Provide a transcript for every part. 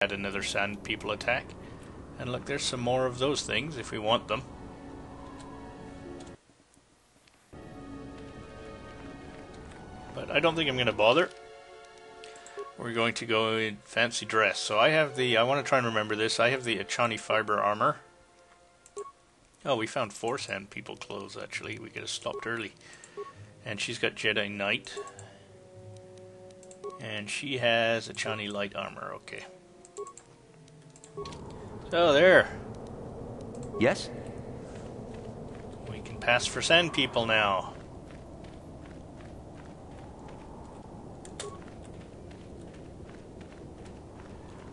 had another sand people attack. And look, there's some more of those things if we want them. But I don't think I'm going to bother. We're going to go in fancy dress. So I have the, I want to try and remember this, I have the Achani fiber armor. Oh, we found 4 sand people clothes actually. We could have stopped early. And she's got Jedi Knight. And she has Achani light armor, okay. So there. Yes? We can pass for sand people now.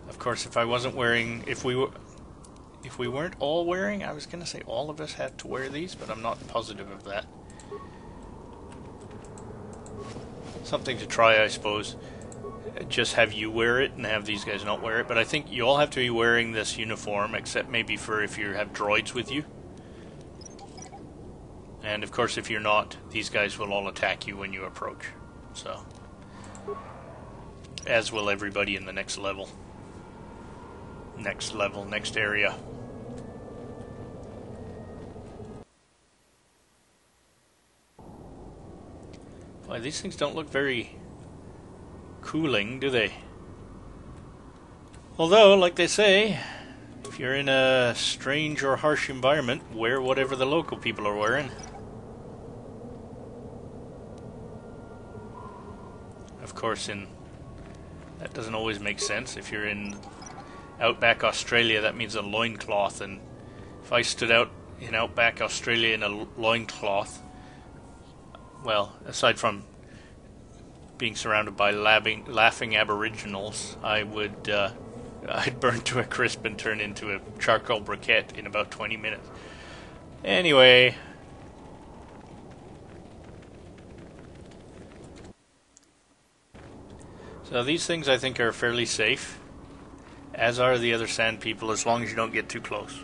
Of course, if I wasn't wearing, if we weren't all wearing, I was going to say all of us had to wear these, but I'm not positive of that. Something to try, I suppose. Just have you wear it and have these guys not wear it, but I think you all have to be wearing this uniform, except maybe for if you have droids with you. And of course, if you're not, these guys will all attack you when you approach. So, as will everybody in the next level. Next area. Why, these things don't look very cooling, do they? Although, like they say, if you're in a strange or harsh environment, wear whatever the local people are wearing. Of course, that doesn't always make sense. If you're in Outback Australia, that means a loincloth, and if I stood out in Outback Australia in a loincloth, well, aside from being surrounded by laughing aboriginals, I would I'd burn to a crisp and turn into a charcoal briquette in about 20 minutes. Anyway, so these things I think are fairly safe, as are the other sand people, as long as you don't get too close.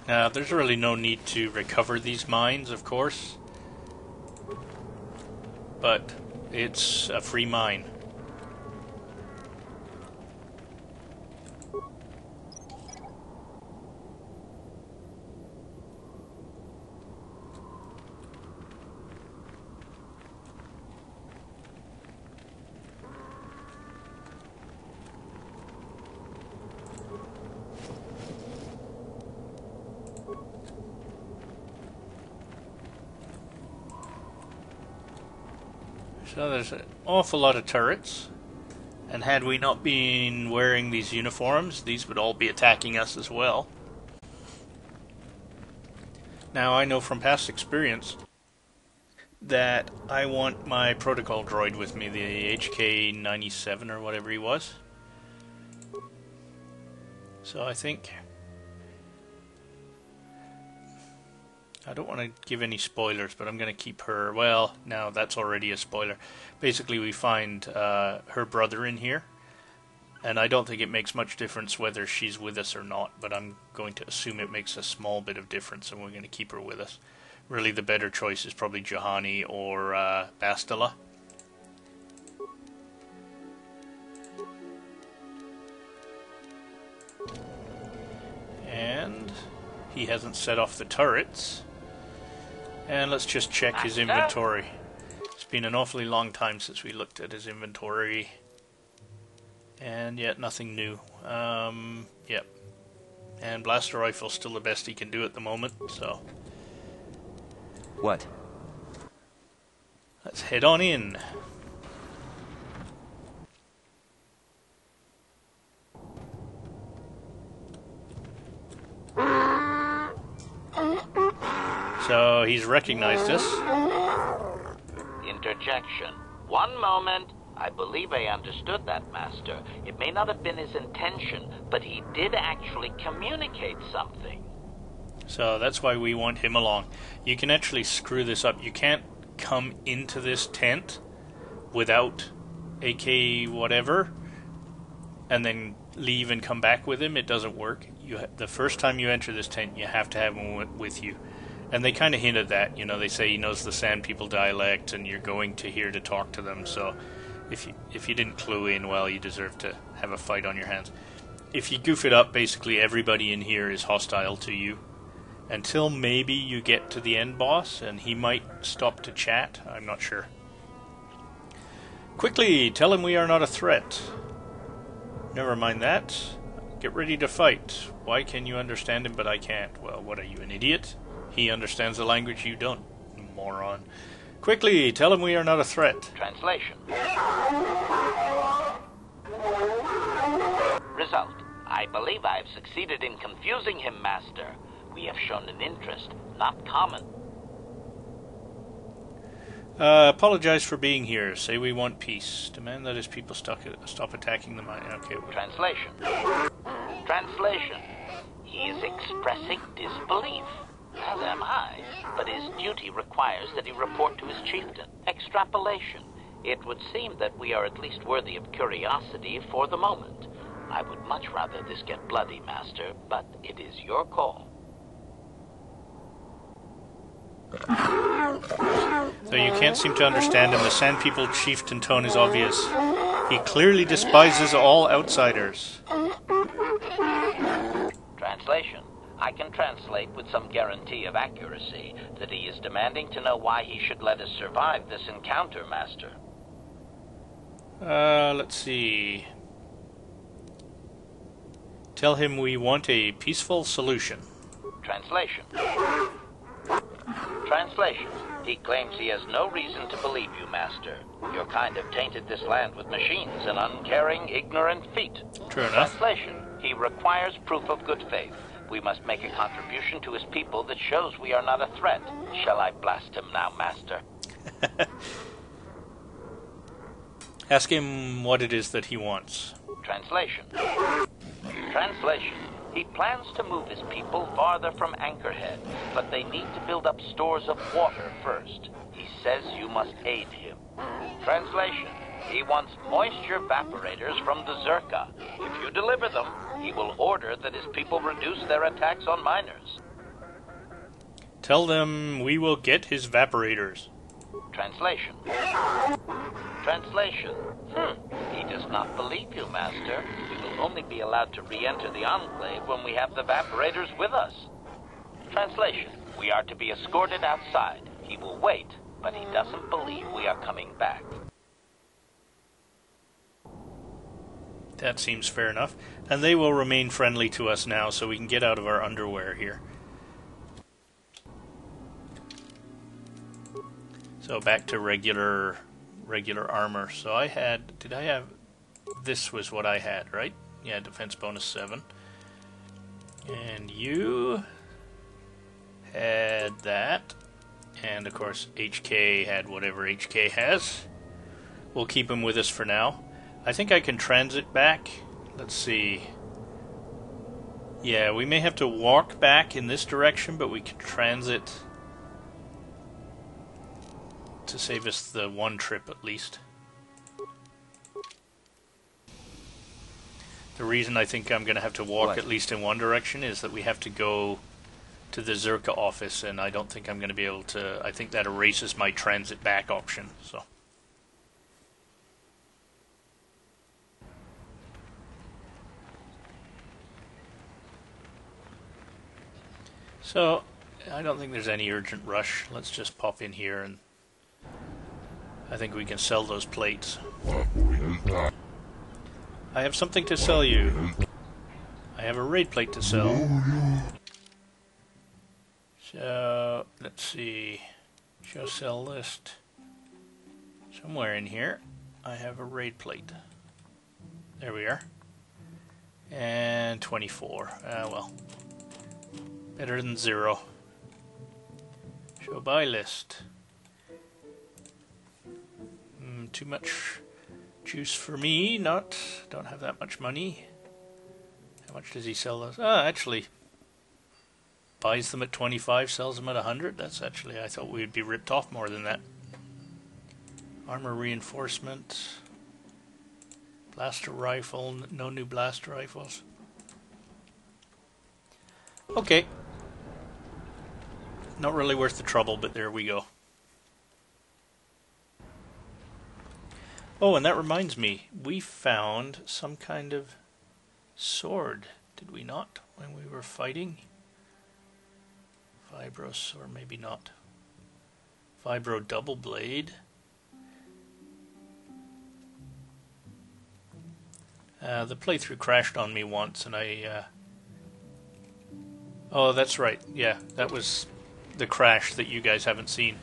Now, there's really no need to recover these mines, of course, but it's a free mine. So there's an awful lot of turrets, and had we not been wearing these uniforms, these would all be attacking us as well. Now, I know from past experience that I want my protocol droid with me, the HK-97 or whatever he was. So I think, I don't want to give any spoilers, but I'm going to keep her. Well, now that's already a spoiler. Basically, we find her brother in here, and I don't think it makes much difference whether she's with us or not, but I'm going to assume it makes a small bit of difference, and we're going to keep her with us. Really, the better choice is probably Juhani or Bastila. And he hasn't set off the turrets. And let's just check his inventory. It's been an awfully long time since we looked at his inventory. And yet nothing new. Yep. And blaster rifle's still the best he can do at the moment, so. What? Let's head on in. So he's recognized us. Interjection. One moment. I believe I understood that, Master. It may not have been his intention, but he did actually communicate something. So that's why we want him along. You can actually screw this up. You can't come into this tent without AK whatever, and then leave and come back with him, it doesn't work. The first time you enter this tent, you have to have him with you. And they kind of hint at that, you know, they say he knows the Sand People dialect and you're going to here to talk to them, so if you didn't clue in, well, you deserve to have a fight on your hands. If you goof it up, basically everybody in here is hostile to you. Until maybe you get to the end boss, and he might stop to chat, I'm not sure. Quickly, tell him we are not a threat. Never mind that. Get ready to fight. Why can you understand him but I can't? Well, what are you, an idiot? He understands the language you don't, moron. Quickly, tell him we are not a threat. Translation. Result. I believe I have succeeded in confusing him, Master. We have shown an interest, not common. Apologize for being here. Say we want peace. Demand that his people stop attacking the mine. Okay. Translation. Translation. He is expressing disbelief, as am I, but his duty requires that he report to his chieftain. Extrapolation. It would seem that we are at least worthy of curiosity for the moment. I would much rather this get bloody, Master, but it is your call. So you can't seem to understand him. The Sand People chieftain tone is obvious. He clearly despises all outsiders. Translation. I can translate with some guarantee of accuracy that he is demanding to know why he should let us survive this encounter, Master. Let's see. Tell him we want a peaceful solution. Translation. Translation. He claims he has no reason to believe you, Master. Your kind have tainted this land with machines and uncaring, ignorant feet. True enough. Translation. He requires proof of good faith. We must make a contribution to his people that shows we are not a threat. Shall I blast him now, Master? Ask him what it is that he wants. Translation. Translation. He plans to move his people farther from Anchorhead, but they need to build up stores of water first. He says you must aid him. Translation. He wants moisture evaporators from the Zerka. If you deliver them, he will order that his people reduce their attacks on miners. Tell them we will get his evaporators. Translation. Translation. He does not believe you, Master. We will only be allowed to re-enter the Enclave when we have the evaporators with us. Translation. We are to be escorted outside. He will wait, but he doesn't believe we are coming back. That seems fair enough. And they will remain friendly to us now, so we can get out of our underwear here. So back to regular armor. So I had, this was what I had, right? Yeah, defense bonus 7. And you had that. And of course HK had whatever HK has. We'll keep him with us for now. I think I can transit back. Let's see. Yeah, we may have to walk back in this direction, but we can transit to save us the one trip at least. The reason I think I'm going to have to walk at least in one direction is that we have to go to the Zerka office, and I don't think I'm going to be able to. I think that erases my transit back option. So I don't think there's any urgent rush. Let's just pop in here, and I think we can sell those plates. I have something to sell you. I have a raid plate to sell. So, let's see. Show sell list. Somewhere in here, I have a raid plate. There we are. And 24. Well. Better than 0. Show buy list. Too much juice for me. Don't have that much money. How much does he sell those? Actually, buys them at 25, sells them at 100. That's actually, I thought we'd be ripped off more than that. Armor reinforcement. Blaster rifle. No new blaster rifles. Okay. Not really worth the trouble, but there we go. Oh, and that reminds me. We found some kind of sword, did we not, when we were fighting? Vibros, or maybe not. Vibro double blade. The playthrough crashed on me once, and I... Oh, that's right. Yeah, that was the crash that you guys haven't seen.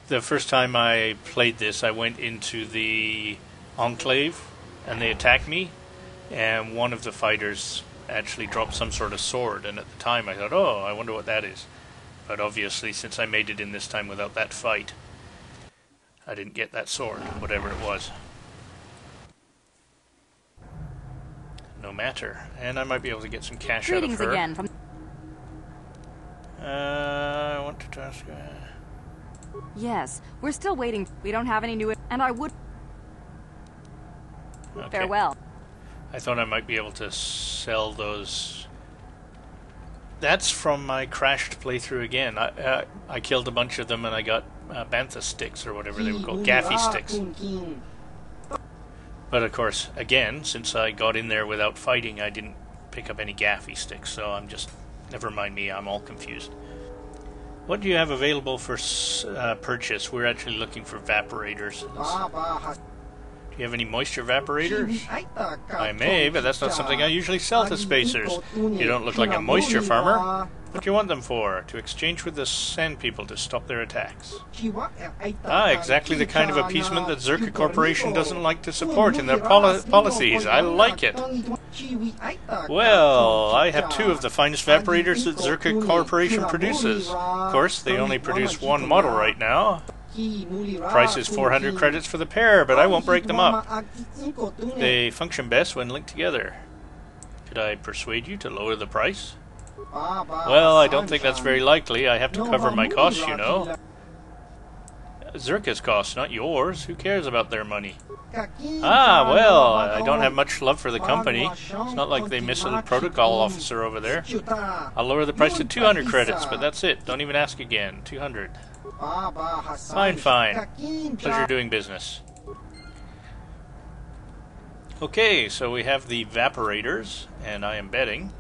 The first time I played this, I went into the Enclave, and they attacked me, and one of the fighters actually dropped some sort of sword, and at the time I thought, oh, I wonder what that is. But obviously, since I made it in this time without that fight, I didn't get that sword, whatever it was. No matter. And I might be able to get some cash out of her. Again from I want to task... Yes, we're still waiting. We don't have any new... And I would... Okay. Farewell. I thought I might be able to sell those... That's from my crashed playthrough again. I killed a bunch of them and I got bantha sticks, or whatever they were called. Gaffy sticks. But of course, again, since I got in there without fighting, I didn't pick up any gaffy sticks, so I'm just... Never mind me, I'm all confused. What do you have available for purchase? We're actually looking for evaporators. Do you have any moisture evaporators? I may, but that's not something I usually sell to spacers. You don't look like a moisture farmer. What do you want them for? To exchange with the Sand People to stop their attacks. Ah, exactly the kind of appeasement that Zerka Corporation doesn't like to support in their policies. I like it. Well, I have 2 of the finest evaporators that Zerka Corporation produces. Of course, they only produce 1 model right now. Price is 400 credits for the pair, but I won't break them up. They function best when linked together. Could I persuade you to lower the price? Well, I don't think that's very likely. I have to cover my costs, you know. Zerka's costs, not yours. Who cares about their money? Ah, well, I don't have much love for the company. It's not like they miss a protocol officer over there. I'll lower the price to 200 credits, but that's it. Don't even ask again. 200. Fine, fine. Pleasure doing business. Okay, so we have the evaporators, and I am betting.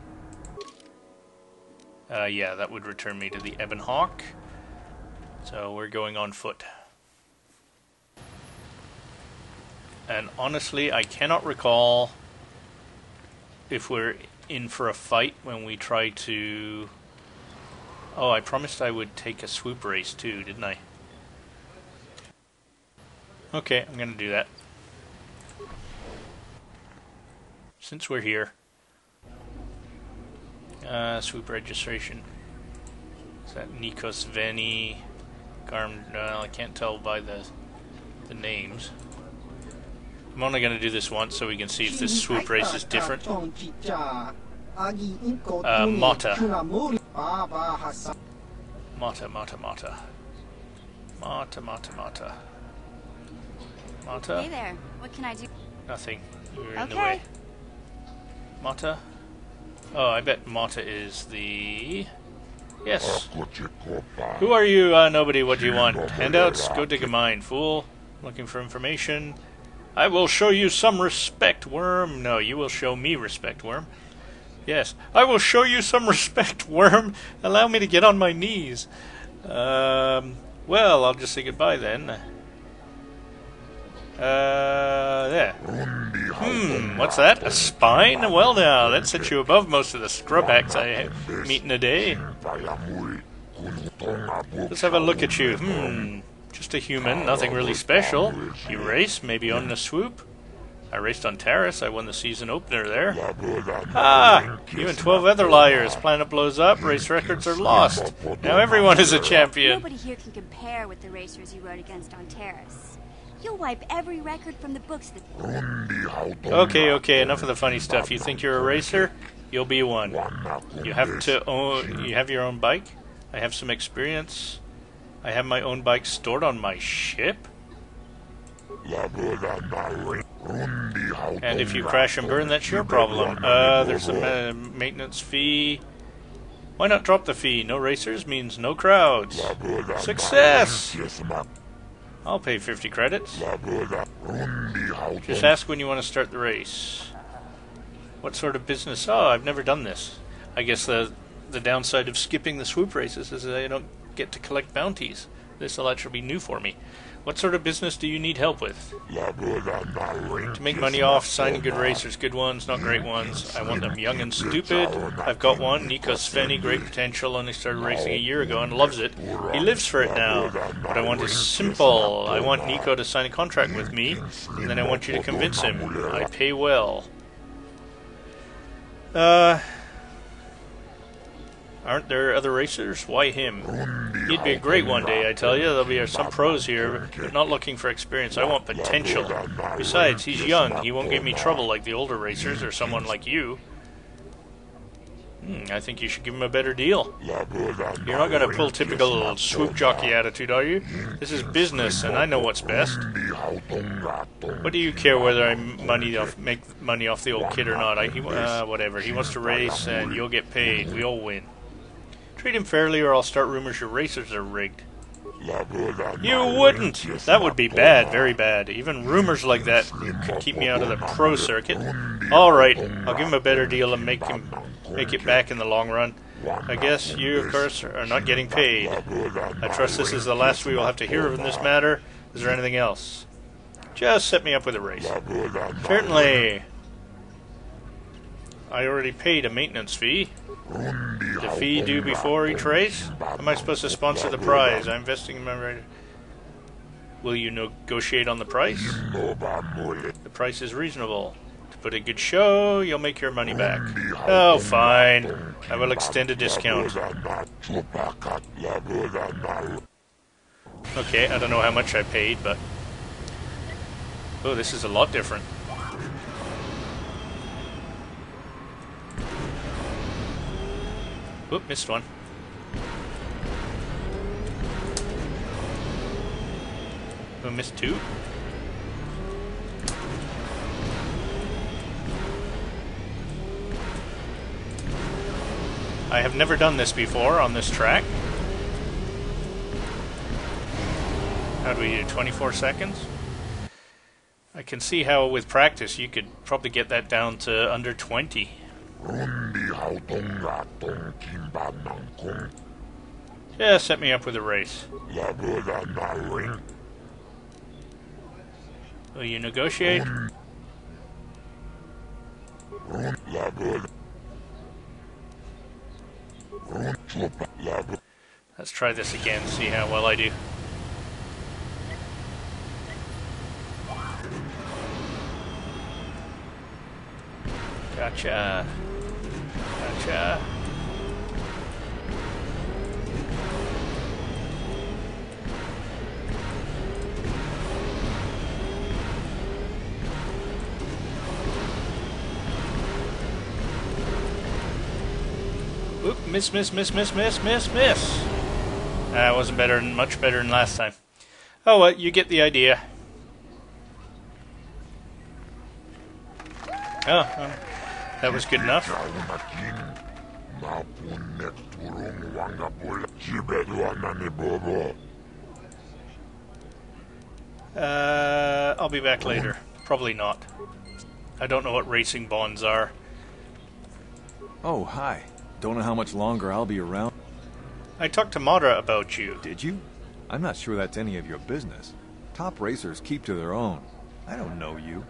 Yeah, that would return me to the Ebon Hawk. So we're going on foot. And honestly, I cannot recall if we're in for a fight when we try to... Oh, I promised I would take a swoop race too, didn't I? Okay, I'm gonna do that. Since we're here. Swoop registration. Is that Nikos Veni? Well, I can't tell by the names. I'm only going to do this once so we can see if this swoop race is different. Mata. Mata. Hey there. What can I do? Nothing. You're in the way. Mata. Oh, I bet Mata is the... Yes. Who are you, nobody? What do you want? Handouts? Go dig a mine, fool. Looking for information. I will show you some respect, Worm. No, you will show me respect, Worm. Yes. I will show you some respect, Worm. Allow me to get on my knees. Well, I'll just say goodbye then. There. What's that? A spine? Well now, that sets you above most of the scrub hacks I meet in a day. Let's have a look at you. Just a human, nothing really special. You race, maybe on the swoop? I raced on Terrace, I won the season opener there. Ah! You and 12 other liars. Planet blows up, race records are lost. Now everyone is a champion. Nobody here can compare with the racers you rode against on Terrace. You'll wipe every record from the books that... Okay, enough of the funny stuff. You think you're a racer? You'll be one. You have your own bike? I have some experience. I have my own bike stored on my ship? And if you crash and burn, that's your problem. There's a maintenance fee. Why not drop the fee? No racers means no crowds. Success! I'll pay 50 credits. Just ask when you want to start the race. What sort of business? Oh, I've never done this. I guess the downside of skipping the swoop races is that I don't get to collect bounties. This will actually be new for me. What sort of business do you need help with? To make money off signing good racers, good ones, not great ones. I want them young and stupid. I've got one, Nico Sveni, great potential, only started racing a year ago and loves it. He lives for it now. What I want is simple. I want Nico to sign a contract with me, and then I want you to convince him. I pay well. Aren't there other racers? Why him? He'd be a great one day, I tell you. There'll be some pros here, but not looking for experience. I want potential. Besides, he's young. He won't give me trouble like the older racers or someone like you. I think you should give him a better deal. You're not going to pull typical swoop jockey attitude, are you? This is business, and I know what's best. What do you care whether I make money off the old kid or not? Whatever. He wants to race, and you'll get paid. We all win. Treat him fairly, or I'll start rumors your racers are rigged. You wouldn't! That would be bad, very bad. Even rumors like that could keep me out of the pro circuit. Alright, I'll give him a better deal and make it back in the long run. I guess you, of course, are not getting paid. I trust this is the last we will have to hear of in this matter. Is there anything else? Just set me up with a race. Certainly. I already paid a maintenance fee. The fee due before each race? Am I supposed to sponsor the prize? I'm investing in my race. Will you negotiate on the price? The price is reasonable. To put a good show, you'll make your money back. Oh, fine. I will extend a discount. Okay, I don't know how much I paid, but... Oh, this is a lot different. Oop, missed one. Oh, missed two. I have never done this before on this track. How do we do? 24 seconds? I can see how with practice you could probably get that down to under 20. Yeah, set me up with a race. Will you negotiate? Let's try this again, see how well I do. Gotcha. Gotcha. Oop, miss. That wasn't better, much better than last time. Oh, well, you get the idea. Oh, that was good enough. I'll be back later. Probably not. I don't know what racing bonds are. Oh, hi. Don't know how much longer I'll be around. I talked to Madra about you. Did you? I'm not sure that's any of your business. Top racers keep to their own. I don't know you.